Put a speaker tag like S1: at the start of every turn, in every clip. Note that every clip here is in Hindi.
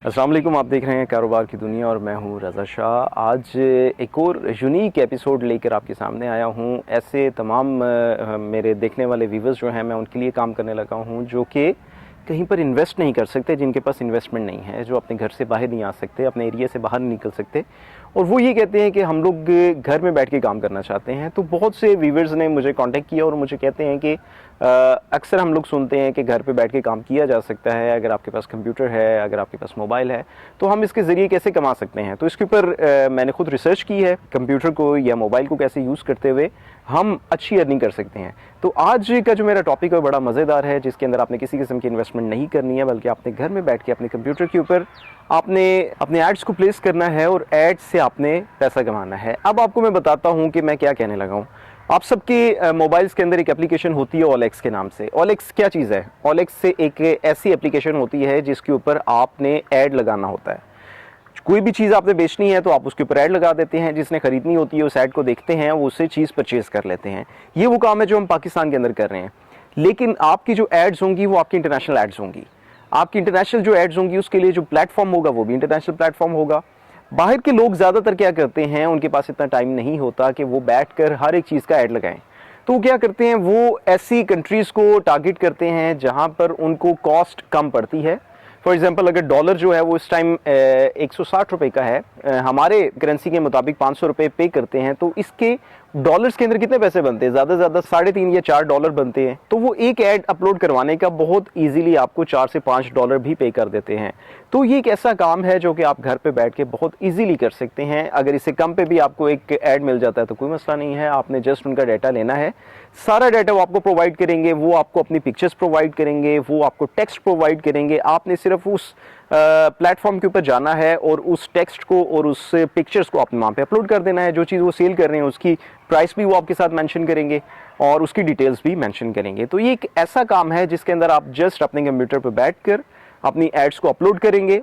S1: अस्सलाम वालेकुम, आप देख रहे हैं कारोबार की दुनिया और मैं हूं रज़ा शाह। आज एक और यूनिक एपिसोड लेकर आपके सामने आया हूं। ऐसे तमाम मेरे देखने वाले व्यूवर्स जो हैं, मैं उनके लिए काम करने लगा हूं जो कि कहीं पर इन्वेस्ट नहीं कर सकते, जिनके पास इन्वेस्टमेंट नहीं है, जो अपने घर से बाहर नहीं आ सकते, अपने एरिया से बाहर नहीं निकल सकते, और वो ये कहते हैं कि हम लोग घर में बैठ के काम करना चाहते हैं। तो बहुत से व्यूवर्स ने मुझे कांटेक्ट किया और मुझे कहते हैं कि अक्सर हम लोग सुनते हैं कि घर पे बैठ के काम किया जा सकता है, अगर आपके पास कंप्यूटर है, अगर आपके पास मोबाइल है, तो हम इसके ज़रिए कैसे कमा सकते हैं। तो इसके ऊपर मैंने खुद रिसर्च की है, कंप्यूटर को या मोबाइल को कैसे यूज़ करते हुए हम अच्छी अर्निंग कर सकते हैं। तो आज का जो मेरा टॉपिक है बड़ा मज़ेदार है, जिसके अंदर आपने किसी किस्म की इन्वेस्टमेंट नहीं करनी है, बल्कि आपने घर में बैठ के अपने कंप्यूटर के ऊपर आपने अपने एड्स को प्लेस करना है और एड्स से आपने पैसा कमाना है। अब आपको मैं बताता हूँ कि मैं क्या कहने लगा हूँ। आप सबके मोबाइल्स के अंदर एक एप्लीकेशन होती है ओएलएक्स के नाम से। ओएलएक्स क्या चीज़ है? ओएलएक्स से एक ऐसी एप्लीकेशन होती है जिसके ऊपर आपने ऐड लगाना होता है। कोई भी चीज़ आपने बेचनी है तो आप उसके ऊपर ऐड लगा देते हैं, जिसने खरीदनी होती है उस ऐड को देखते हैं, वो उससे चीज़ परचेज कर लेते हैं। ये वो काम है जो हम पाकिस्तान के अंदर कर रहे हैं। लेकिन आपकी जो एड्स होंगी वो आपकी इंटरनेशनल एड्स होंगी। आपकी इंटरनेशनल जो एड्स होंगी उसके लिए जो प्लेटफॉर्म होगा वो भी इंटरनेशनल प्लेटफॉर्म होगा। बाहर के लोग ज़्यादातर क्या करते हैं, उनके पास इतना टाइम नहीं होता कि वो बैठकर हर एक चीज़ का ऐड लगाएं। तो वो क्या करते हैं, वो ऐसी कंट्रीज़ को टारगेट करते हैं जहां पर उनको कॉस्ट कम पड़ती है। फॉर एग्जांपल, अगर डॉलर जो है वो इस टाइम 160 रुपये का है, हमारे करेंसी के मुताबिक 500 रुपये पे करते हैं, तो इसके डॉलर्स के अंदर कितने पैसे बनते हैं? ज़्यादा से ज़्यादा 3.5 या 4 डॉलर बनते हैं। तो वो एक ऐड अपलोड करवाने का बहुत ईजीली आपको 4 से 5 डॉलर भी पे कर देते हैं। तो ये एक ऐसा काम है जो कि आप घर पे बैठ के बहुत ईजीली कर सकते हैं। अगर इससे कम पे भी आपको एक ऐड मिल जाता है तो कोई मसला नहीं है, आपने जस्ट उनका डाटा लेना है। सारा डाटा वो आपको प्रोवाइड करेंगे, वो आपको अपनी पिक्चर्स प्रोवाइड करेंगे, वो आपको टेक्स्ट प्रोवाइड करेंगे। आपने सिर्फ उस प्लेटफॉर्म के ऊपर जाना है और उस टेक्स्ट को और उस पिक्चर्स को आपने वहाँ पे अपलोड कर देना है। जो चीज़ वो सेल कर रहे हैं उसकी प्राइस भी वो आपके साथ मेंशन करेंगे और उसकी डिटेल्स भी मेंशन करेंगे। तो ये एक ऐसा काम है जिसके अंदर आप जस्ट अपने कंप्यूटर पर बैठकर अपनी एड्स को अपलोड करेंगे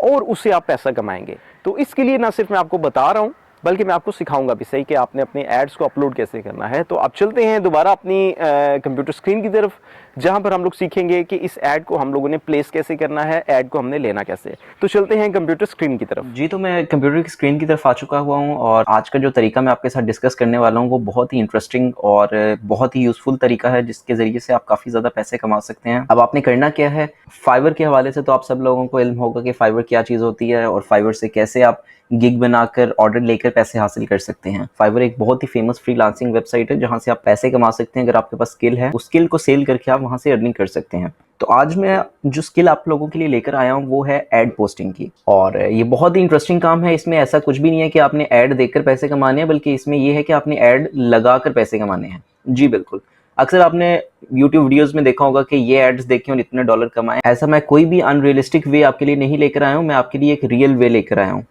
S1: और उससे आप पैसा कमाएंगे। तो इसके लिए ना सिर्फ मैं आपको बता रहा हूँ, बल्कि मैं आपको सिखाऊंगा भी सही कि आपने अपने एड्स को अपलोड कैसे करना है। तो आप चलते हैं दोबारा अपनी कंप्यूटर स्क्रीन की तरफ, जहां पर हम लोग सीखेंगे कि इस ऐड को हम लोगों ने प्लेस कैसे करना है, ऐड को हमने लेना कैसे। तो चलते हैं कंप्यूटर स्क्रीन की तरफ।
S2: जी, तो मैं कंप्यूटर की स्क्रीन की तरफ आ चुका हुआ हूँ और आज का जो तरीका मैं आपके साथ डिस्कस करने वाला हूँ वो बहुत ही इंटरेस्टिंग और बहुत ही यूजफुल तरीका है, जिसके ज़रिए से आप काफ़ी ज़्यादा पैसे कमा सकते हैं। अब आपने करना क्या है, फाइवर के हवाले से तो आप सब लोगों को इल्म होगा कि फाइवर क्या चीज़ होती है और फाइवर से कैसे आप गिग बनाकर ऑर्डर लेकर पैसे हासिल कर सकते हैं। फाइवर एक बहुत ही फेमस फ्रीलांसिंग वेबसाइट है जहाँ से आप पैसे कमा सकते हैं। अगर आपके पास स्किल है, उस स्किल को सेल करके आप वहाँ से अर्निंग कर सकते हैं। तो आज मैं जो स्किल आप लोगों के लिए लेकर आया हूँ वो है एड पोस्टिंग की, और ये बहुत ही इंटरेस्टिंग काम है। इसमें ऐसा कुछ भी नहीं है कि आपने ऐड देखकर पैसे कमाने हैं, बल्कि इसमें ये है कि आपने ऐड लगाकर पैसे कमाने हैं। जी बिल्कुल, अक्सर आपने YouTube वीडियोस में देखा होगा कि ये एड्स देखें और इतने डॉलर कमाएं। ऐसा मैं कोई भी अनरियलिस्टिक वे आपके लिए नहीं लेकर आया हूँ, मैं आपके लिए एक रियल वे लेकर आया हूँ।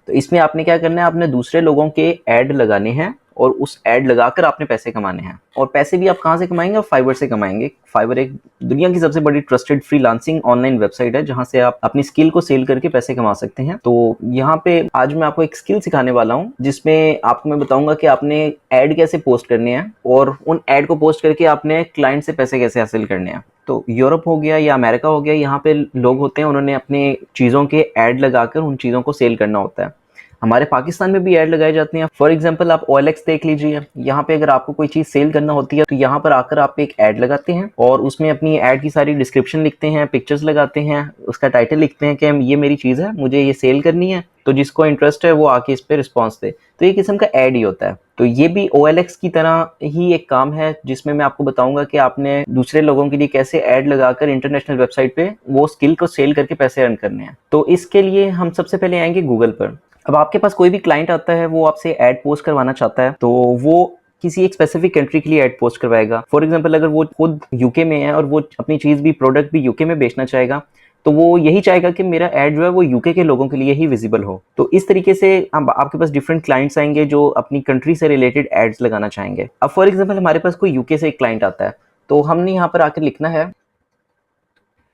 S2: तो इसमें आपने क्या करना है, आपने दूसरे लोगों के ऐड लगाने हैं और उस ऐड लगाकर आपने पैसे कमाने हैं। और पैसे भी आप कहाँ से कमाएंगे? आप फाइवर से कमाएंगे। फाइवर एक दुनिया की सबसे बड़ी ट्रस्टेड फ्रीलांसिंग ऑनलाइन वेबसाइट है जहाँ से आप अपनी स्किल को सेल करके पैसे कमा सकते हैं। तो यहाँ पे आज मैं आपको एक स्किल सिखाने वाला हूँ जिसमें आपको मैं बताऊंगा कि आपने ऐड कैसे पोस्ट करने हैं और उन ऐड को पोस्ट करके आपने क्लाइंट से पैसे कैसे हासिल करने हैं। तो यूरोप हो गया या अमेरिका हो गया, यहाँ पे लोग होते हैं, उन्होंने अपने चीज़ों के ऐड लगाकर उन चीज़ों को सेल करना होता है। हमारे पाकिस्तान में भी ऐड लगाए जाते हैं। फॉर एग्जांपल, आप OLX देख लीजिए। यहाँ पे अगर आपको कोई चीज़ सेल करना होती है तो यहाँ पर आकर आप एक ऐड लगाते हैं और उसमें अपनी ऐड की सारी डिस्क्रिप्शन लिखते हैं, पिक्चर्स लगाते हैं, उसका टाइटल लिखते हैं कि ये मेरी चीज़ है, मुझे ये सेल करनी है, तो जिसको इंटरेस्ट है वो आके इस पे रिस्पॉन्स दे। तो ये किस्म का ऐड ही होता है। तो ये भी OLX की तरह ही एक काम है जिसमें मैं आपको बताऊंगा कि आपने दूसरे लोगों के लिए कैसे ऐड लगाकर इंटरनेशनल वेबसाइट पे वो स्किल को सेल करके पैसे अर्न करने हैं। तो इसके लिए हम सबसे पहले आएंगे गूगल पर। अब आपके पास कोई भी क्लाइंट आता है, वो आपसे ऐड पोस्ट करवाना चाहता है, तो वो किसी एक स्पेसिफिक कंट्री के लिए ऐड पोस्ट करवाएगा। फॉर एग्जांपल, अगर वो खुद यूके में है और वो अपनी चीज़ भी, प्रोडक्ट भी यूके में बेचना चाहेगा, तो वो यही चाहेगा कि मेरा ऐड जो है वो यूके के लोगों के लिए ही विजिबल हो। तो इस तरीके से आपके पास डिफरेंट क्लाइंट्स आएंगे जो अपनी कंट्री से रिलेटेड एड्स लगाना चाहेंगे। अब फॉर एग्जांपल, हमारे पास कोई यूके से एक क्लाइंट आता है, तो हमने यहाँ पर आकर लिखना है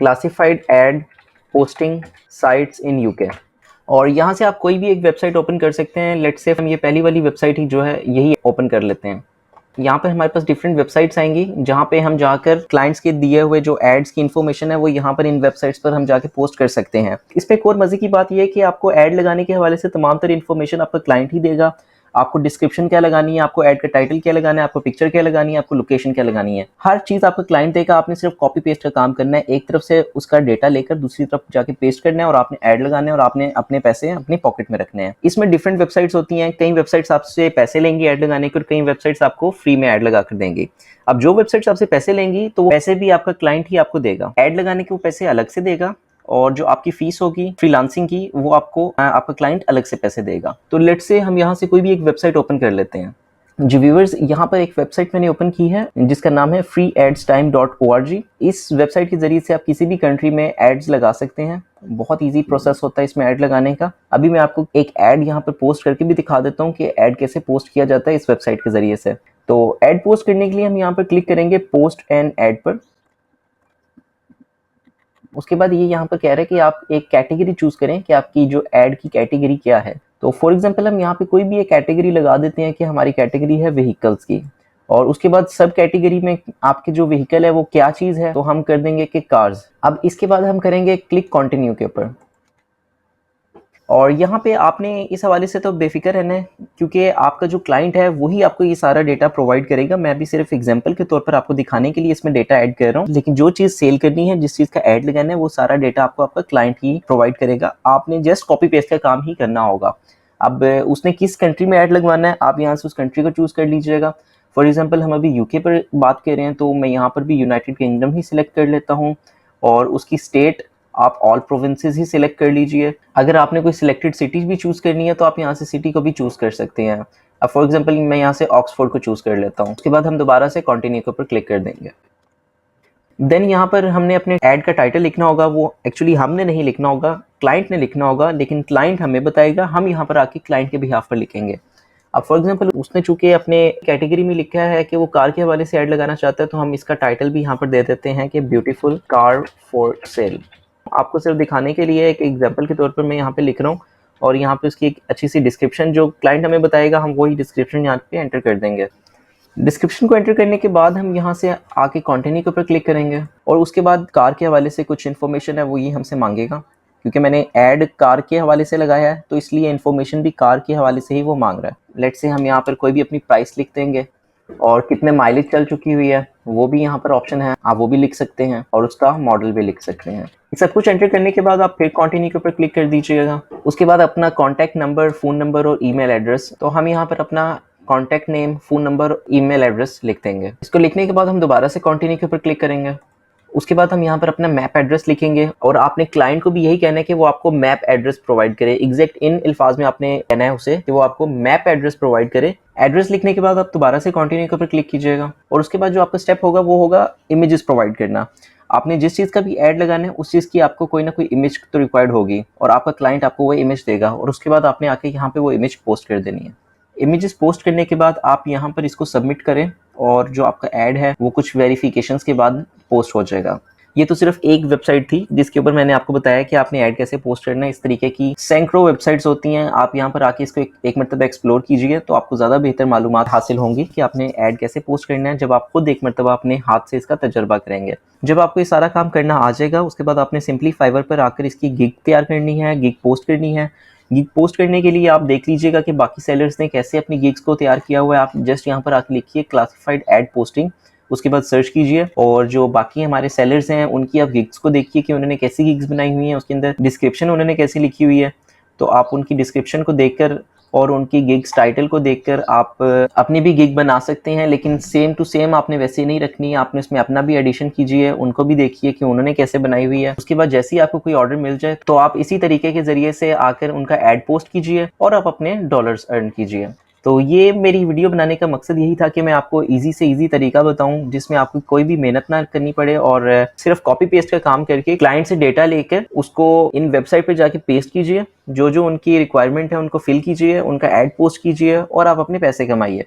S2: classified ad posting sites in UK, और यहाँ से आप कोई भी एक वेबसाइट ओपन कर सकते हैं। लेट्स से हम ये पहली वाली वेबसाइट ही जो है यही ओपन कर लेते हैं। यहाँ पर हमारे पास डिफरेंट वेबसाइट्स आएंगी जहाँ पे हम जाकर क्लाइंट्स के दिए हुए जो एड्स की इन्फॉर्मेशन है वो यहाँ पर इन वेबसाइट्स पर हम जाके पोस्ट कर सकते हैं। इसमें एक और मजे की बात यह है कि आपको ऐड लगाने के हवाले से तमाम तरह इन्फॉर्मेशन आपका क्लाइंट ही देगा। आपको डिस्क्रिप्शन क्या लगानी है, आपको ऐड का टाइटल क्या लगाना है, आपको पिक्चर क्या लगानी है, आपको लोकेशन क्या लगानी है, हर चीज आपका क्लाइंट देगा। आपने सिर्फ कॉपी पेस्ट का काम करना है, एक तरफ से उसका डेटा लेकर दूसरी तरफ जाके पेस्ट करना है और आपने ऐड लगाने हैं और आपने अपने पैसे अपनी पॉकेट में रखने हैं। इसमें डिफरेंट वेबसाइट्स होती हैं, कई वेबसाइट्स आपसे पैसे लेंगी ऐड लगाने के और कई वेबसाइट्स आपको फ्री में ऐड लगा कर देंगी। अब जो वेबसाइट्स आपसे पैसे लेंगी तो वो पैसे भी आपका क्लाइंट ही आपको देगा, ऐड लगाने के वो पैसे अलग से देगा और जो आपकी फीस होगी फ्रीलांसिंग की वो आपको आपका क्लाइंट अलग से पैसे देगा। तो लेट्स से हम यहाँ से कोई भी एक वेबसाइट ओपन कर लेते हैं। जी व्यूअर्स, यहाँ पर एक वेबसाइट मैंने ओपन की है जिसका नाम है freeadstime.org। इस वेबसाइट के जरिए से आप किसी भी कंट्री में एड्स लगा सकते हैं। बहुत इजी प्रोसेस होता है इसमें ऐड लगाने का। अभी मैं आपको एक ऐड यहाँ पर पोस्ट करके भी दिखा देता हूँ कि ऐड कैसे पोस्ट किया जाता है इस वेबसाइट के जरिए से। तो ऐड पोस्ट करने के लिए हम यहाँ पर क्लिक करेंगे पोस्ट एन ऐड पर। उसके बाद ये यहाँ पर कह रहा है कि आप एक कैटेगरी चूज करें कि आपकी जो ऐड की कैटेगरी क्या है। तो फॉर एग्जांपल हम यहाँ पे कोई भी एक कैटेगरी लगा देते हैं कि हमारी कैटेगरी है व्हीकल्स की, और उसके बाद सब कैटेगरी में आपके जो व्हीकल है वो क्या चीज है, तो हम कर देंगे कि कार्स। अब इसके बाद हम करेंगे क्लिक कंटिन्यू के ऊपर। और यहाँ पे आपने इस हवाले से तो बेफिक्र रहना है क्योंकि आपका जो क्लाइंट है वही आपको ये सारा डेटा प्रोवाइड करेगा। मैं भी सिर्फ एग्जांपल के तौर पर आपको दिखाने के लिए इसमें डेटा ऐड कर रहा हूँ, लेकिन जो चीज़ सेल करनी है, जिस चीज़ का ऐड लगाना है, वो सारा डेटा आपको आपका क्लाइंट ही प्रोवाइड करेगा। आपने जस्ट कॉपी पेस्ट का काम ही करना होगा। अब उसने किस कंट्री में ऐड लगवाना है, आप यहाँ से उस कंट्री को चूज़ कर लीजिएगा। फॉर एग्जाम्पल हम अभी यूके पर बात कर रहे हैं तो मैं यहाँ पर भी यूनाइटेड किंगडम ही सिलेक्ट कर लेता हूँ और उसकी स्टेट आप ऑल प्रोविंसेस ही सिलेक्ट कर लीजिए। अगर आपने कोई सिलेक्टेड सिटी भी चूज करनी है तो आप यहाँ से सिटी को भी चूज कर सकते हैं। अब फॉर एग्जांपल मैं यहाँ से ऑक्सफोर्ड को चूज कर लेता हूँ। उसके बाद हम दोबारा से कंटिन्यू के ऊपर क्लिक कर देंगे। देन यहाँ पर हमने अपने ऐड का टाइटल लिखना होगा। वो एक्चुअली हमने नहीं लिखना होगा, क्लाइंट ने लिखना होगा, लेकिन क्लाइंट हमें बताएगा, हम यहाँ पर आके क्लाइंट के बिहाफ पर लिखेंगे। अब फॉर एग्जांपल उसने चूंकि अपने कैटेगरी में लिखा है कि वो कार के हवाले से ऐड लगाना चाहता है, तो हम इसका टाइटल भी यहाँ पर दे देते हैं कि ब्यूटीफुल कार फॉर सेल। आपको सिर्फ दिखाने के लिए एक एग्जांपल के तौर पर मैं यहाँ पे लिख रहा हूँ और यहाँ पे उसकी एक अच्छी सी डिस्क्रिप्शन जो क्लाइंट हमें बताएगा हम वही डिस्क्रिप्शन यहाँ पे एंटर कर देंगे। डिस्क्रिप्शन को एंटर करने के बाद हम यहाँ से आके कंटिन्यू के ऊपर क्लिक करेंगे और उसके बाद कार के हवाले से कुछ इन्फॉर्मेशन है वो ये हमसे मांगेगा। क्योंकि मैंने ऐड कार के हवाले से लगाया है तो इसलिए इन्फॉर्मेशन भी कार के हवाले से ही वो मांग रहा है। लेट्स से हम यहाँ पर कोई भी अपनी प्राइस लिख देंगे और कितने माइलेज चल चुकी हुई है वो भी यहाँ पर ऑप्शन है, आप वो भी लिख सकते हैं और उसका मॉडल भी लिख सकते हैं। ये सब कुछ एंटर करने के बाद आप फिर कंटिन्यू के ऊपर क्लिक कर दीजिएगा। उसके बाद अपना कॉन्टैक्ट नंबर, फ़ोन नंबर और ईमेल एड्रेस, तो हम यहाँ पर अपना contact name, phone number, email address लिख देंगे। इसको लिखने के बाद हम दोबारा से कंटिन्यू के ऊपर क्लिक करेंगे। उसके बाद हम यहाँ पर अपना मैप एड्रेस लिखेंगे और आपने क्लाइंट को भी यही कहना है कि वो आपको मैप एड्रेस प्रोवाइड करे। एग्जैक्ट इन अल्फाज में आपने कहना है उसे कि वो आपको मैप एड्रेस प्रोवाइड करे। एड्रेस लिखने के बाद आप दोबारा से कंटिन्यू के ऊपर क्लिक कीजिएगा और उसके बाद जो आपका स्टेप होगा वो होगा इमेजेस प्रोवाइड करना। आपने जिस चीज़ का भी ऐड लगाना है उस चीज़ की आपको कोई ना कोई इमेज तो रिक्वायर्ड होगी और आपका क्लाइंट आपको वो इमेज देगा और उसके बाद आपने आके यहाँ पे वो इमेज पोस्ट कर देनी है। इमेजेस पोस्ट करने के बाद आप यहाँ पर इसको सबमिट करें और जो आपका ऐड है वो कुछ वेरिफिकेशंस के बाद पोस्ट हो जाएगा। ये तो सिर्फ एक वेबसाइट थी जिसके ऊपर मैंने आपको बताया कि आपने ऐड कैसे पोस्ट करना है। इस तरीके की सैकड़ों वेबसाइट्स होती हैं, आप यहाँ पर आके इसको एक मरतबा एक्सप्लोर कीजिए तो आपको ज़्यादा बेहतर मालूमात हासिल होंगी कि आपने ऐड कैसे पोस्ट करना है जब आप खुद एक मरतबा अपने हाथ से इसका तजर्बा करेंगे। जब आपको ये सारा काम करना आ जाएगा उसके बाद आपने सिंपली फाइवर पर आकर इसकी गिग तैयार करनी है, गिग पोस्ट करनी है। गिग पोस्ट करने के लिए आप देख लीजिएगा कि बाकी सेलर्स ने कैसे अपनी गिग्स को तैयार किया हुआ है। आप जस्ट यहाँ पर आके लिखिए क्लासिफाइड ऐड पोस्टिंग, उसके बाद सर्च कीजिए और जो बाकी हमारे सेलर्स हैं उनकी आप गिग्स को देखिए कि उन्होंने कैसी गिग्स बनाई हुई हैं, उसके अंदर डिस्क्रिप्शन उन्होंने कैसी लिखी हुई है। तो आप उनकी डिस्क्रिप्शन को देखकर और उनकी गिग्स टाइटल को देखकर आप अपनी भी गिग बना सकते हैं, लेकिन सेम टू सेम आपने वैसे नहीं रखनी है। आपने उसमें अपना भी एडिशन कीजिए, उनको भी देखिए कि उन्होंने कैसे बनाई हुई है। उसके बाद जैसे ही आपको कोई ऑर्डर मिल जाए तो आप इसी तरीके के जरिए से आकर उनका ऐड पोस्ट कीजिए और आप अपने डॉलर्स अर्न कीजिए। तो ये मेरी वीडियो बनाने का मकसद यही था कि मैं आपको इजी से इजी तरीका बताऊं जिसमें आपको कोई भी मेहनत ना करनी पड़े और सिर्फ कॉपी पेस्ट का काम करके क्लाइंट से डेटा लेकर उसको इन वेबसाइट पे जाके पेस्ट कीजिए, जो जो उनकी रिक्वायरमेंट है उनको फिल कीजिए, उनका ऐड पोस्ट कीजिए और आप अपने पैसे कमाइए।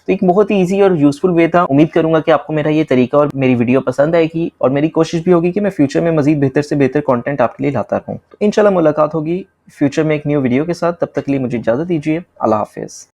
S2: तो एक बहुत ही ईजी और यूजफुल वे था। उम्मीद करूंगा कि आपको मेरा ये तरीका और मेरी वीडियो पसंद आएगी और मेरी कोशिश भी होगी कि मैं फ्यूचर में मजीद बेहतर से बेहतर कंटेंट आपके लिए लाता रहूं। तो इंशाल्लाह मुलाकात होगी फ्यूचर में एक न्यू वीडियो के साथ। तब तक के लिए मुझे इजाजत दीजिए। अल्लाह हाफिज।